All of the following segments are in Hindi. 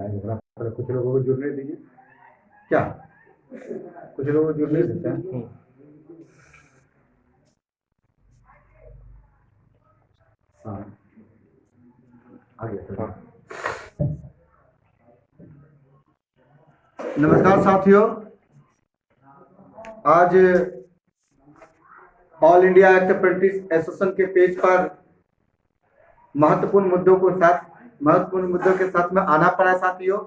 जाएंगे। कुछ लोगों को जुड़ने दीजिए, क्या कुछ लोगों को जुड़ने देते हैं। हाँ आगे। नमस्कार साथियों, आज all India act apprentice association के पेज पर महत्वपूर्ण मुद्दों के साथ में आना पड़ा साथियों।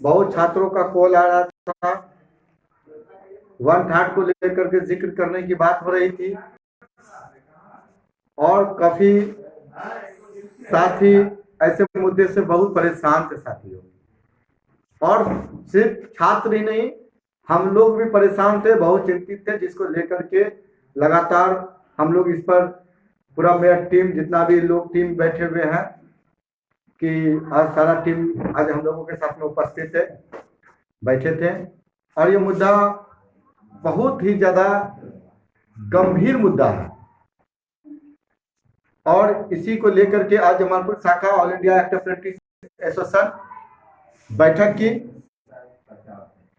बहुत छात्रों का कॉल आ रहा था, 1/3 को लेकर के जिक्र करने की बात हो रही थी और काफी साथी ऐसे मुद्दे से बहुत परेशान थे साथियों। और सिर्फ छात्र ही नहीं, हम लोग भी परेशान थे, बहुत चिंतित थे, जिसको लेकर के लगातार हम लोग इस पर पूरा मेरा टीम, जितना भी लोग टीम बैठे हुए हैं कि आज सारा टीम आज हम लोगों के साथ में उपस्थित है, बैठे थे। और ये मुद्दा बहुत ही ज्यादा गंभीर मुद्दा है और इसी को लेकर के आज जमालपुर शाखा all India act apprentice association बैठक की।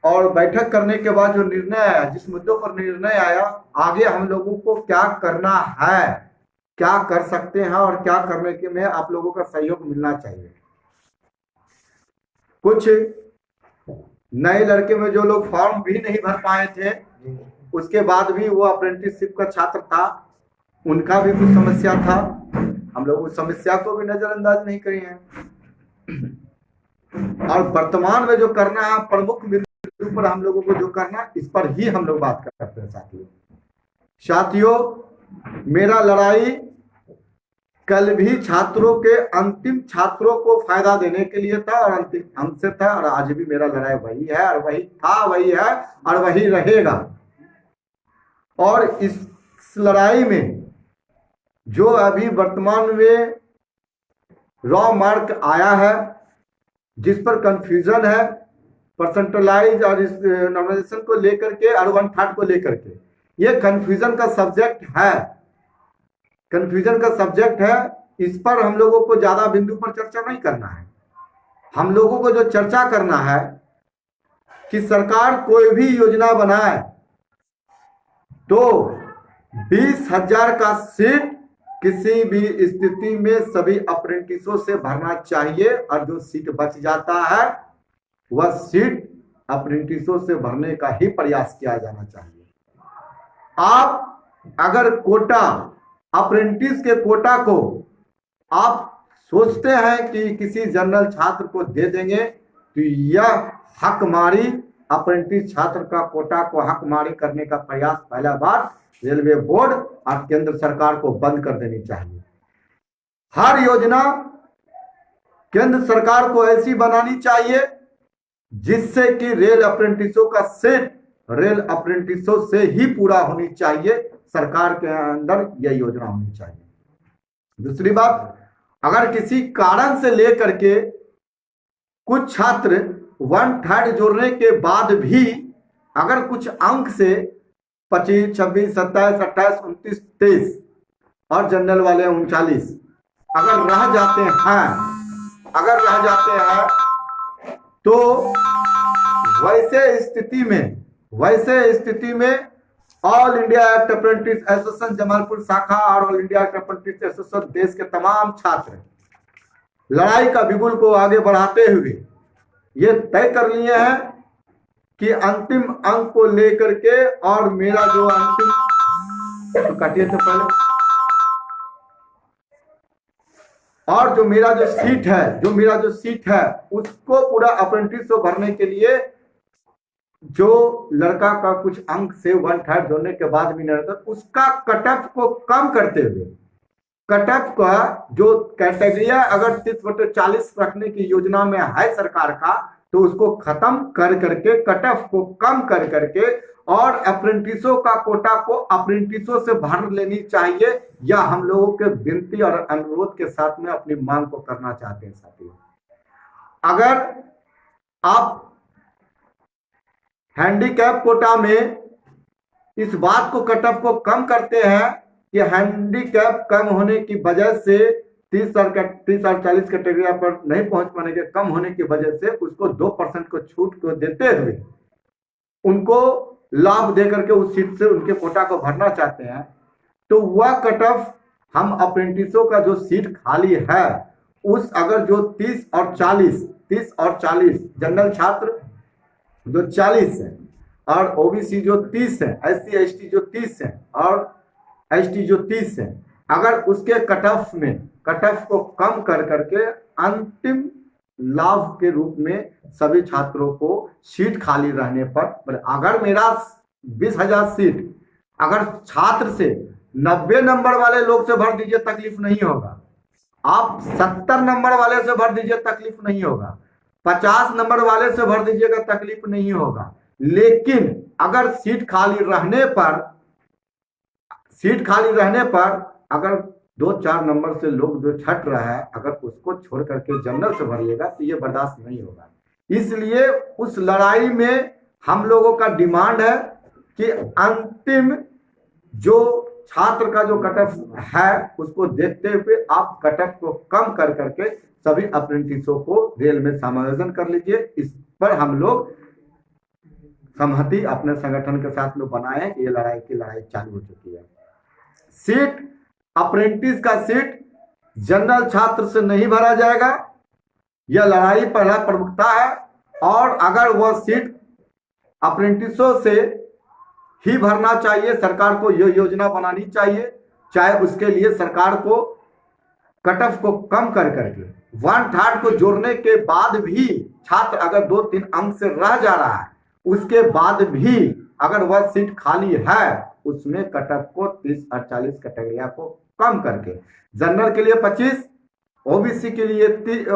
और बैठक करने के बाद जो निर्णय आया, जिस मुद्दों पर निर्णय आया, आगे हम लोगों को क्या करना है, क्या कर सकते हैं और क्या करने के में आप लोगों का सहयोग मिलना चाहिए। कुछ नए लड़के में जो लोग फॉर्म भी नहीं भर पाए थे, उसके बाद भी वो अप्रेंटिसशिप का छात्र था, उनका भी कुछ समस्या था। हम लोग उस समस्या को भी नजरअंदाज नहीं करे हैं। और वर्तमान में जो करना है, प्रमुख बिंदु पर हम लोगों को जो करना, इस पर ही हम लोग बात करते हैं साथियों। मेरा लड़ाई कल भी छात्रों के, अंतिम छात्रों को फायदा देने के लिए था और अंतिम हमसे था, और आज भी मेरा लड़ाई वही है और वही था, वही है और वही रहेगा। और इस लड़ाई में जो अभी वर्तमान में रॉ मार्क आया है, जिस पर कंफ्यूजन है, परसेंटलाइज और इस नॉर्मलाइजेशन को लेकर के और 1/3 को लेकर के, ये कंफ्यूजन का सब्जेक्ट है, कंफ्यूजन का सब्जेक्ट है। इस पर हम लोगों को ज्यादा बिंदु पर चर्चा नहीं करना है। हम लोगों को जो चर्चा करना है कि सरकार कोई भी योजना बनाए तो 20,000 का सीट किसी भी स्थिति में सभी अप्रेंटिसों से भरना चाहिए, और जो सीट बच जाता है वह सीट अप्रेंटिसों से भरने का ही प्रयास किया जाना चाहिए। आप अगर कोटा, अप्रेंटिस के कोटा को आप सोचते हैं कि किसी जनरल छात्र को दे देंगे, तो यह हकमारी, अप्रेंटिस छात्र का कोटा को हकमारी करने का प्रयास पहला बार रेलवे बोर्ड और केंद्र सरकार को बंद कर देनी चाहिए। हर योजना केंद्र सरकार को ऐसी बनानी चाहिए जिससे कि रेल अप्रेंटिसों का सीट रेल अप्रेंटिसों से ही पूरा होनी चाहिए। सरकार के अंदर यह योजना होनी चाहिए। दूसरी बात, अगर किसी कारण से लेकर के कुछ छात्र 1/3 जोड़ने के बाद भी अगर कुछ अंक से 25, 26, 27, 28, 29, 23 और जनरल वाले 39 अगर रह जाते हैं, तो वैसे स्थिति में all India act apprentice association Jamalpur शाखा और all India act apprentice association देश के तमाम छात्र लड़ाई का बिगुल को आगे बढ़ाते हुए ये तय कर लिए हैं कि अंतिम अंक को लेकर के, और मेरा जो अंतिम, तो काटिए तो पहले, और जो मेरा जो सीट है उसको पूरा अप्रेंटिस को भरने के लिए जो लड़का का कुछ अंक से 1/3 जोड़ने के बाद भी नहीं रहता, उसका कट ऑफ को कम करते हुए, कट ऑफ का जो कैटेगरिया अगर 30/40 रखने की योजना में है सरकार का, तो उसको खत्म कर करके, कट ऑफ को कम कर करके, और अप्रेंटिसों का कोटा को अप्रेंटिसों से भर लेनी चाहिए। या हम लोगों के विनती और अनुरोध के साथ में अपनी मांग को करना चाहते हैं साथियों। अगर आप हैंडीकैप कोटा में इस बात को, कट ऑफ को कम करते हैं कि हैंडीकैप कम होने की वजह से 30 और 40 कैटेगरी पर नहीं पहुंच पाने के कम होने की वजह से उसको 2% को छूट को देते हुए उनको लाभ देकर के उस सीट से उनके कोटा को भरना चाहते हैं। तो वह कट ऑफ हम अप्रेंटिसों का जो सीट खाली है उस अगर जो 30 और 40 जनरल छात्र जो 40 है और ओबीसी जो 30 है, एससी एसटी जो 30 है और एसटी जो 30 है, अगर उसके कट ऑफ को कम कर करके अंतिम लाभ के रूप में सभी छात्रों को सीट खाली रहने पर, अगर मेरा 20,000 सीट अगर छात्र से 90 नंबर वाले लोग से भर दीजिए तकलीफ नहीं होगा, आप 70 नंबर वाले से भर दीजिए तकलीफ नहीं होगा, 50 नंबर वाले से भर दीजिएगा तकलीफ नहीं होगा। लेकिन अगर सीट खाली रहने पर अगर 2-4 नंबर से लोग जो छट रहा है अगर उसको छोड़ करके जनरल से भरिएगा तो ये बर्दाश्त नहीं होगा। इसलिए उस लड़ाई में हम लोगों का डिमांड है कि अंतिम जो छात्र का जो कट ऑफ है उसको देखते हुए आप कट ऑफ को कम कर करके सभी अप्रेंटिसों को रेल में समायोजन कर लीजिए। इस पर हम लोग सहमति अपने संगठन के साथ लोग बनाए, ये लड़ाई चालू हो चुकी है। सीट अप्रेंटिस का सीट जनरल छात्र से नहीं भरा जाएगा, यह लड़ाई पहला प्रमुखता है। और अगर वह सीट अप्रेंटिसों से ही भरना चाहिए, सरकार को यह योजना बनानी चाहिए, चाहे उसके लिए सरकार को कट ऑफ को कम कर करके 1/3 को जोड़ने के बाद भी छात्र अगर 2-3 अंक से रह जा रहा है उसके बाद भी अगर वह सीट खाली है उसमें कट ऑफ को 30 और 40 कैटेगरिया को कम करके जनरल के लिए 25, ओबीसी के लिए 20,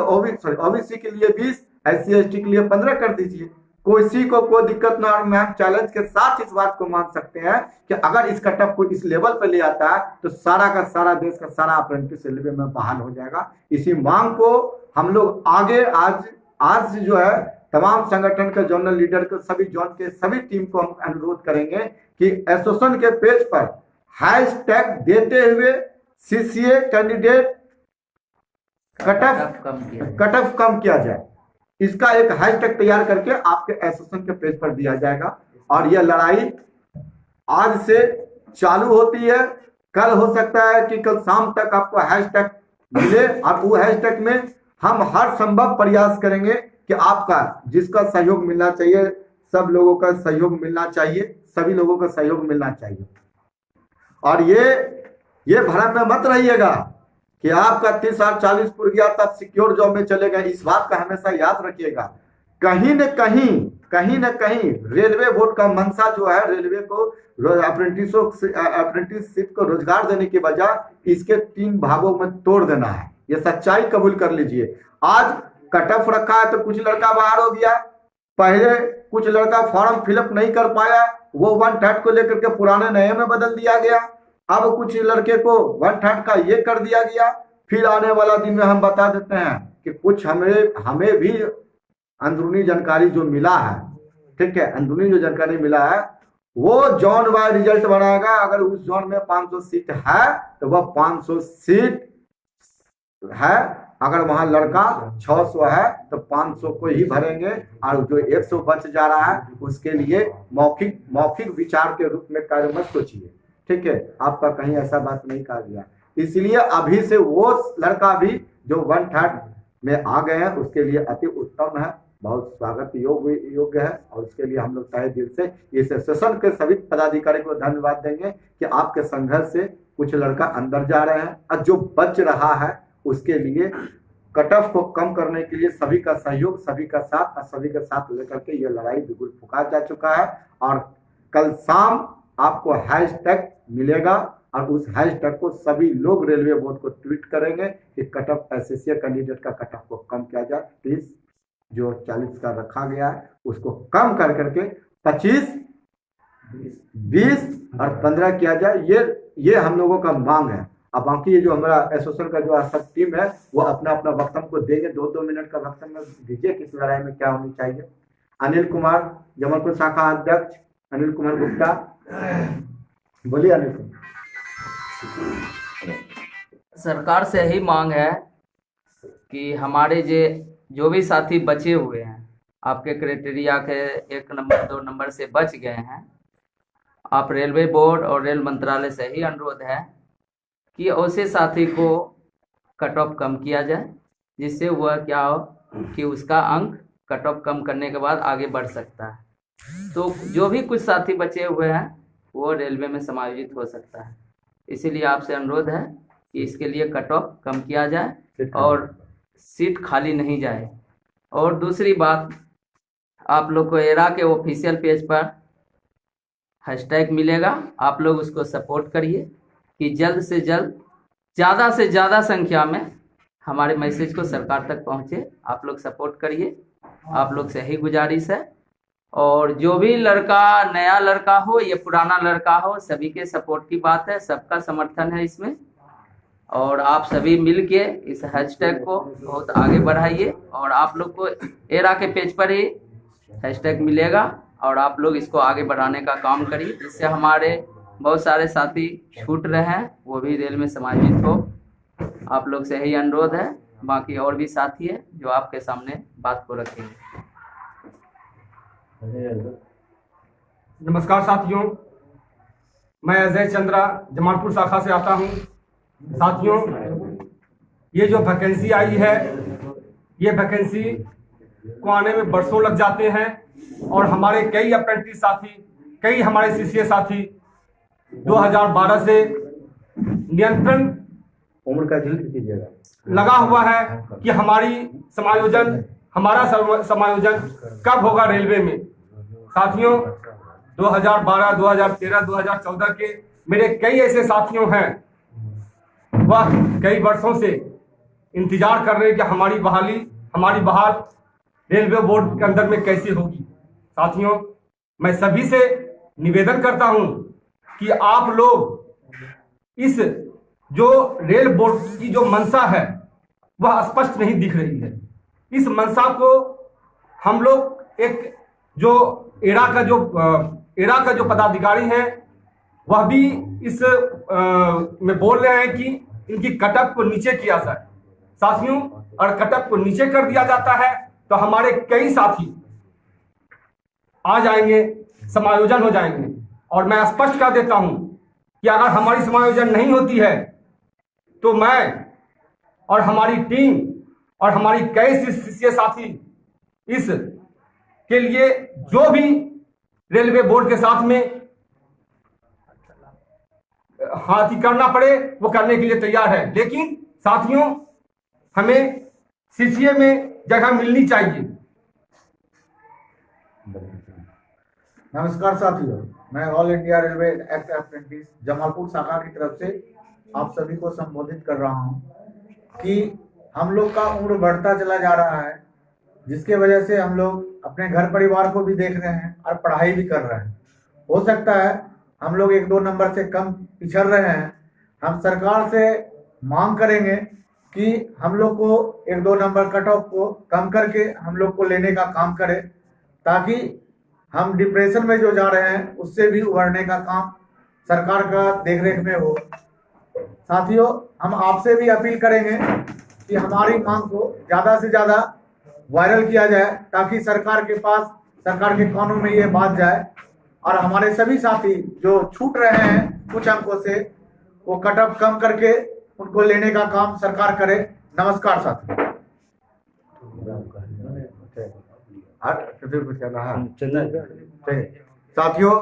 एससी एसटी के लिए 15 कर दीजिए। किसी को कोई दिक्कत ना। और मैम चैलेंज के साथ इस बात को मान सकते हैं कि अगर इस कट ऑफ को इस लेवल पर ले आता है तो सारा का सारा देश का सारा अप्रेंटिस रेलवे में बहाल हो जाएगा। इसी मांग को हम लोग आगे आज जो है तमाम संगठन के जोनल लीडर के सभी जोन के सभी टीम को हम अनुरोध करेंगे कि एसोसिएशन के पेज पर हैशटैग देते हुए सीसीए कैंडिडेट कट ऑफ कम किया जाए, इसका एक हैशटैग तैयार करके आपके एसोसिएशन के पेज पर दिया जाएगा। और यह लड़ाई आज से चालू होती है, कल हो सकता है कि कल शाम तक आपको हैशटैग मिले और वो हैशटैग में हम हर संभव प्रयास करेंगे कि आपका जिसका सहयोग मिलना चाहिए, सब लोगों का सहयोग मिलना चाहिए, सभी लोगों का सहयोग मिलना चाहिए। और ये भ्रम में मत रहिएगा कि आपका 30 और 40 पुर गया तब सिक्योर जॉब में चलेगा। इस बात का हमेशा याद रखिएगा, कहीं न कहीं रेलवे बोर्ड का मंशा जो है रेलवे को अप्रेंटिसशिप को रोजगार देने की बजाय इसके 3 भागों में तोड़ देना है। ये सच्चाई कबूल कर लीजिए। आज कट ऑफ रखा है तो कुछ लड़का बाहर हो गया, पहले कुछ लड़का फॉर्म फिलअप नहीं कर पाया, वो 1/3 को लेकर के पुराने नए में बदल दिया गया। अब कुछ लड़के को 1/3 का ये कर दिया गया। फिर आने वाला दिन में हम बता देते हैं कि कुछ हमें भी अंदरूनी जानकारी जो मिला है, ठीक है, अंदरूनी जो जानकारी मिला है वो जोन वाइज रिजल्ट बनाएगा। अगर उस जोन में 500 सीट है तो वह 500 सीट है, अगर वहां लड़का 600 है तो 500 को ही भरेंगे और जो 100 बच जा रहा है उसके लिए मौखिक विचार के रूप में कार्य मत सोचिए, ठीक है। आपका कहीं ऐसा बात नहीं कहा गया। इसलिए अभी से वो लड़का भी जो 1/3 में आ गए हैं उसके लिए अति उत्तम है, बहुत स्वागत योग्य है। और उसके लिए हम लोग तहे दिल से इस सेशन के सभी पदाधिकारी को धन्यवाद देंगे कि आपके संघर्ष से कुछ लड़का अंदर जा रहे हैं और जो बच रहा है उसके लिए कट ऑफ को कम करने के लिए सभी का सहयोग, सभी का साथ और सभी के साथ लेकर के ये लड़ाई बिल्कुल फुका जा चुका है। और कल शाम आपको हैशटैग मिलेगा और उस हैशटैग को सभी लोग रेलवे बोर्ड को ट्वीट करेंगे कि कट ऑफ एसएससी कैंडिडेट का कट ऑफ को कम किया जाए। 30 जो 40 का रखा गया है उसको कम कर करके 25, 20 और 15 किया जाए। ये हम लोगों का मांग है। अब बाकी ये जो हमारा एसोसिएशन का जो सब टीम है वो अपना वक्तव्य को देंगे। 2-2 मिनट का वक्तव्य दीजिए कि इस लड़ाई में क्या होनी चाहिए। अनिल कुमार, जबलपुर शाखा अध्यक्ष अनिल कुमार गुप्ता, बोलिए अनिल कुमार। सरकार से यही मांग है कि हमारे जो भी साथी बचे हुए हैं, आपके क्राइटेरिया के 1 नंबर 2 नंबर से बच गए हैं, आप रेलवे बोर्ड और रेल मंत्रालय से ही अनुरोध है कि ऐसे साथी को कट ऑफ कम किया जाए, जिससे वह क्या हो कि उसका अंक कट ऑफ कम करने के बाद आगे बढ़ सकता है। तो जो भी कुछ साथी बचे हुए हैं वो रेलवे में समायोजित हो सकता है। इसीलिए आपसे अनुरोध है कि इसके लिए कट ऑफ कम किया जाए और सीट खाली नहीं जाए। और दूसरी बात, आप लोग को एरा के ऑफिशियल पेज पर हैशटैग मिलेगा, आप लोग उसको सपोर्ट करिए कि जल्द से जल्द ज़्यादा से ज़्यादा संख्या में हमारे मैसेज को सरकार तक पहुँचे। आप लोग सपोर्ट करिए, आप लोग से यही गुजारिश है। और जो भी लड़का, नया लड़का हो या पुराना लड़का हो, सभी के सपोर्ट की बात है, सबका समर्थन है इसमें। और आप सभी मिल के इस हैशटैग को बहुत आगे बढ़ाइए। और आप लोग को एरा के पेज पर ही हैशटैग मिलेगा और आप लोग इसको आगे बढ़ाने का काम करिए, जिससे हमारे बहुत सारे साथी छूट रहे हैं वो भी रेल में समायोजित हो। आप लोग से यही अनुरोध है। बाकी और भी साथी है जो आपके सामने बात को रखेंगे। नमस्कार साथियों, मैं अजय चंद्रा जमालपुर शाखा से आता हूं। साथियों, ये जो वैकेंसी आई है, ये वैकेंसी को आने में बरसों लग जाते हैं और हमारे कई अप्रेंटिस साथी, कई हमारे सीसीए साथी 2012 से नियंत्रण उम्र का गिल्ट कीजिएगा लगा हुआ है कि हमारा समायोजन कब होगा रेलवे में। साथियों, 2012, 2013, 2014 के मेरे कई ऐसे साथियों हैं, वह कई वर्षों से इंतजार कर रहे हैं कि हमारी बहाल रेलवे बोर्ड के अंदर में कैसे होगी। साथियों, मैं सभी से निवेदन करता हूं कि आप लोग इस जो रेल बोर्ड की जो मंशा है वह स्पष्ट नहीं दिख रही है। इस मंशा को हम लोग एक जो एरा का जो पदाधिकारी है वह भी इस में बोल रहे हैं कि इनकी कटअप को नीचे किया जाए। साथियों, और कटअप को नीचे कर दिया जाता है तो हमारे कई साथी आ जाएंगे, समायोजन हो जाएंगे। और मैं स्पष्ट कर देता हूं कि अगर हमारी समायोजन नहीं होती है तो मैं और हमारी टीम और हमारी कई शिष्य साथी इस के लिए जो भी रेलवे बोर्ड के साथ में हाथी करना पड़े वो करने के लिए तैयार है। लेकिन साथियों, हमें सीसीए में जगह मिलनी चाहिए। नमस्कार साथियों, मैं all India railway act apprentice Jamalpur शाखा की तरफ से आप सभी को संबोधित कर रहा हूं कि हम लोग का उम्र बढ़ता चला जा रहा है, जिसके वजह से हम लोग अपने घर परिवार को भी देख रहे हैं और पढ़ाई भी कर रहे हैं। हो सकता है हम लोग 1-2 नंबर से कम पिछड़ रहे हैं। हम सरकार से मांग करेंगे कि हम लोग को 1-2 नंबर कट ऑफ को कम करके हम लोग को लेने का काम करे, ताकि हम डिप्रेशन में जो जा रहे हैं उससे भी उभरने का काम सरकार का देखरेख में हो। साथियों, हम आपसे भी अपील करेंगे कि हमारी मांग को ज़्यादा से ज़्यादा वायरल किया जाए, ताकि सरकार के कानों में ये बात जाए और हमारे सभी साथी जो छूट रहे हैं कुछ अंकों से, वो कट ऑफ कम करके उनको लेने का काम सरकार करे। नमस्कार साथियों। साथियों,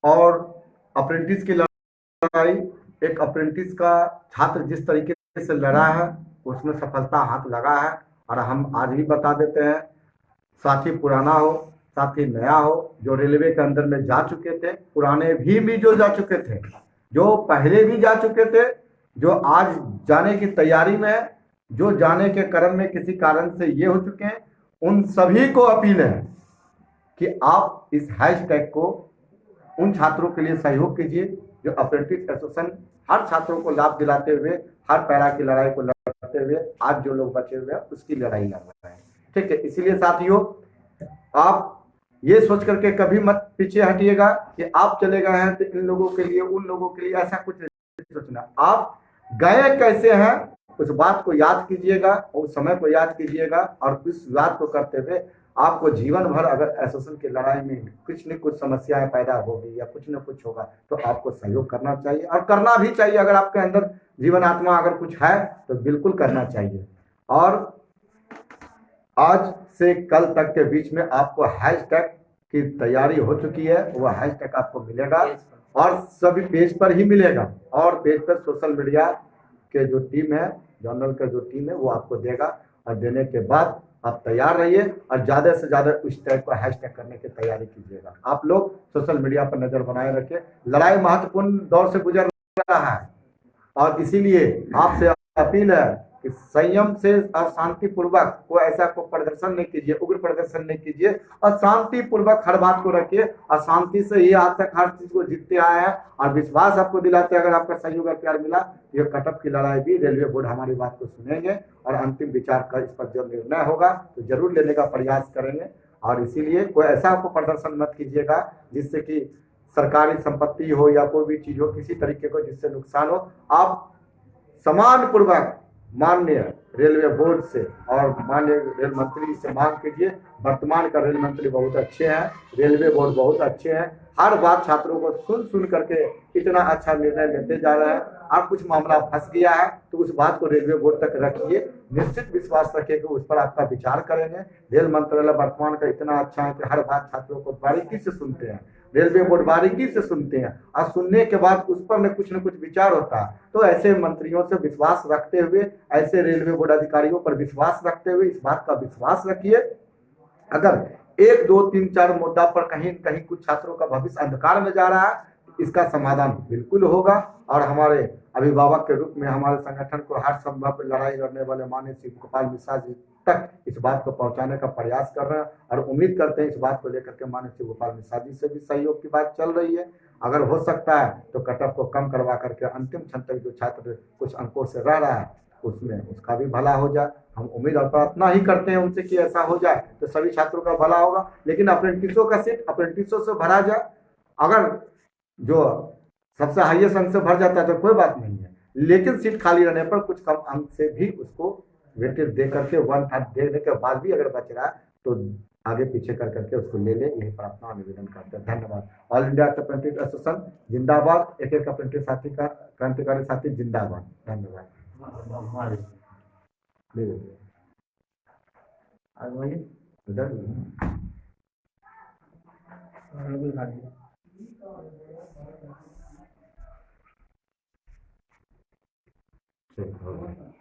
और अप्रेंटिस की लड़ाई, एक अप्रेंटिस का छात्र जिस तरीके से लड़ा है उसमें सफलता हाथ लगा है। और हम आज भी बता देते हैं, साथी पुराना हो, साथी नया हो, जो रेलवे के अंदर में जा चुके थे, पुराने भी जो जा चुके थे, जो पहले भी जा चुके थे, जो आज जाने की तैयारी में है, जो जाने के क्रम में किसी कारण से ये हो चुके हैं, उन सभी को अपील है कि आप इस हैशटैग को उन छात्रों के लिए सहयोग कीजिए जो अप्रेंटिस एसोसिएशन हर छात्रों को लाभ दिलाते हुए, हर पैरा की लड़ाई को लड़ते हुए आज जो लोग बचे हुए हैं उसकी लड़ाई लड़ रहे हैं। ठीक है, इसीलिए साथियों, आप ये सोच करके कभी मत पीछे हटिएगा कि आप चले गए हैं तो इन लोगों के लिए, उन लोगों के लिए, ऐसा कुछ नहीं सोचना। आप गए कैसे हैं उस बात को याद कीजिएगा, उस समय को याद कीजिएगा, और इस याद को करते हुए आपको जीवन भर अगर एसोसिएशन की लड़ाई में कुछ न कुछ समस्याएं पैदा होगी या कुछ न कुछ होगा तो आपको सहयोग करना चाहिए, और करना भी चाहिए। अगर आपके अंदर जीवन आत्मा अगर कुछ है तो बिल्कुल करना चाहिए। और आज से कल तक के बीच में आपको हैशटैग की तैयारी हो चुकी है, वो हैशटैग आपको मिलेगा और सभी पेज पर ही मिलेगा, और पेज पर सोशल मीडिया के जो टीम है, जर्नल का जो टीम है वो आपको देगा, और देने के बाद आप तैयार रहिए और ज़्यादा से ज़्यादा उस टाइप का हैशटैग करने की तैयारी कीजिएगा। आप लोग सोशल मीडिया पर नज़र बनाए रखिए। लड़ाई महत्वपूर्ण दौर से गुजर रहा है, और इसीलिए आपसे अपील है कि संयम से और शांतिपूर्वक कोई ऐसा को प्रदर्शन नहीं कीजिए, उग्र प्रदर्शन नहीं कीजिए, और शांतिपूर्वक हर बात को रखिए, और शांति से ही आज तक हर चीज को जीतते आए हैं, और विश्वास आपको दिलाते हैं अगर आपका सहयोग और प्यार मिला तो ये कटअप की लड़ाई भी रेलवे बोर्ड हमारी बात को सुनेंगे और अंतिम विचार कर इस पर जो निर्णय होगा तो जरूर लेने का प्रयास करेंगे। और इसीलिए कोई ऐसा आपको प्रदर्शन मत कीजिएगा जिससे कि सरकारी संपत्ति हो या कोई भी चीज हो, किसी तरीके को जिससे नुकसान हो। आप समान पूर्वक माननीय रेलवे बोर्ड से और माननीय रेल मंत्री से मांग कीजिए। वर्तमान का रेल मंत्री बहुत अच्छे हैं, रेलवे बोर्ड बहुत अच्छे हैं, हर बात छात्रों को सुन सुन करके इतना अच्छा निर्णय लेते जा रहे हैं। और कुछ मामला फंस गया है तो उस बात को रेलवे बोर्ड तक रखिए, निश्चित विश्वास रखिए कि उस पर आपका विचार करेंगे। रेल मंत्रालय वर्तमान का इतना अच्छा है कि हर बात छात्रों को बारीकी से सुनते हैं, रेलवे बोर्ड बारीकी से सुनते हैं, और सुनने के बाद उस पर कुछ न कुछ विचार होता है। तो ऐसे मंत्रियों से विश्वास रखते हुए, ऐसे रेलवे बोर्ड अधिकारियों पर विश्वास रखते हुए इस बात का विश्वास रखिए, अगर 1, 2, 3, 4 मुद्दा पर कहीं न कहीं कुछ छात्रों का भविष्य अंधकार में जा रहा है, इसका समाधान बिल्कुल होगा। और हमारे अभिभावक के रूप में हमारे संगठन को हर संभव लड़ाई लड़ने वाले माननीय शिव गोपाल मिश्रा जी तक इस बात को पहुंचाने का प्रयास कर रहे हैं, और उम्मीद करते हैं इस बात को लेकर के माननीय शिव गोपाल मिश्रा जी से भी सहयोग की बात चल रही है। अगर हो सकता है तो कटअप को कम करवा करके अंतिम क्षण तक जो छात्र कुछ अंकों से रह रहा है उसमें उसका भी भला हो जाए। हम उम्मीद और प्रार्थना ही करते हैं उनसे कि ऐसा हो जाए तो सभी छात्रों का भला होगा। लेकिन अप्रेंटिसों का सीट अप्रेंटिसों से भरा जाए, अगर जो सबसे हाईएस्ट अंक से भर जाता है तो कोई बात नहीं है, लेकिन सीट खाली रहने पर कुछ कम अंक से भी उसको वेटेज दे करके 1/3 देने के बाद भी अगर बच रहा है तो आगे पीछे कर करके उसको ले ले, यही प्रार्थना और निवेदन करते हैं। धन्यवाद। ऑल इंडिया अप्रेंटिस एसोसिएशन जिंदाबाद, एक एक अप्रेंटिस साथी का क्रांतिकारी साथी जिंदाबाद। धन्यवाद। ठीक हो गया।